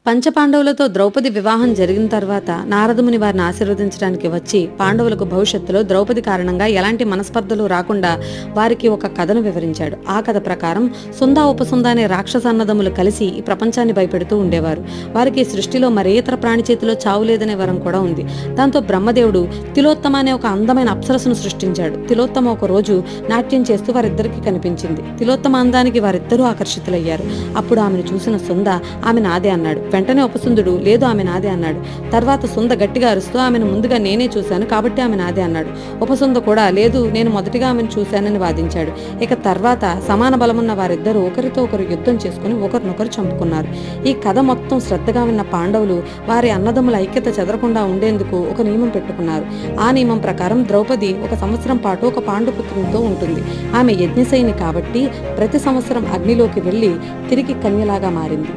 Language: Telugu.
పంచపాండవులతో ద్రౌపది వివాహం జరిగిన తర్వాత నారదముని వారిని ఆశీర్వదించడానికి వచ్చి పాండవులకు భవిష్యత్తులో ద్రౌపది కారణంగా ఎలాంటి మనస్పర్ధలు రాకుండా వారికి ఒక కథను వివరించాడు. ఆ కథ ప్రకారం సుందా ఉపసుంద అనే రాక్షస అన్నదమ్ములు కలిసి ఈ ప్రపంచాన్ని భయపెడుతూ ఉండేవారు. వారికి సృష్టిలో మరే ఇతర ప్రాణి చేతిలో చావు లేదనే వరం కూడా ఉంది. దాంతో బ్రహ్మదేవుడు తిలోత్తమ అనే ఒక అందమైన అప్సరసను సృష్టించాడు. తిలోత్తమ ఒక రోజు నాట్యం చేస్తూ వారిద్దరికీ కనిపించింది. తిలోత్తమ అందానికి వారిద్దరూ ఆకర్షితులయ్యారు. అప్పుడు ఆమెను చూసిన సుంద ఆమె నాదే అన్నాడు. వెంటనే ఉపసుందుడు లేదు ఆమె నాదే అన్నాడు. తర్వాత సుంద గట్టిగా అరుస్తూ ఆమెను ముందుగా నేనే చూశాను కాబట్టి ఆమె నాదే అన్నాడు. ఉపసుంద కూడా లేదు నేను మొదటిగా ఆమెను చూశానని వాదించాడు. ఇక తర్వాత సమాన బలమున్న వారిద్దరూ ఒకరితో ఒకరు యుద్ధం చేసుకుని ఒకరినొకరు చంపుకున్నారు. ఈ కథ మొత్తం శ్రద్ధగా విన్న పాండవులు వారి అన్నదమ్ముల ఐక్యత చెదరకుండా ఉండేందుకు ఒక నియమం పెట్టుకున్నారు. ఆ నియమం ప్రకారం ద్రౌపది 1 సంవత్సరం పాటు ఒక పాండుపుత్రునితో ఉంటుంది. ఆమె యజ్ఞశయిని కాబట్టి ప్రతి సంవత్సరం అగ్నిలోకి వెళ్లి తిరిగి కన్యలాగా మారింది.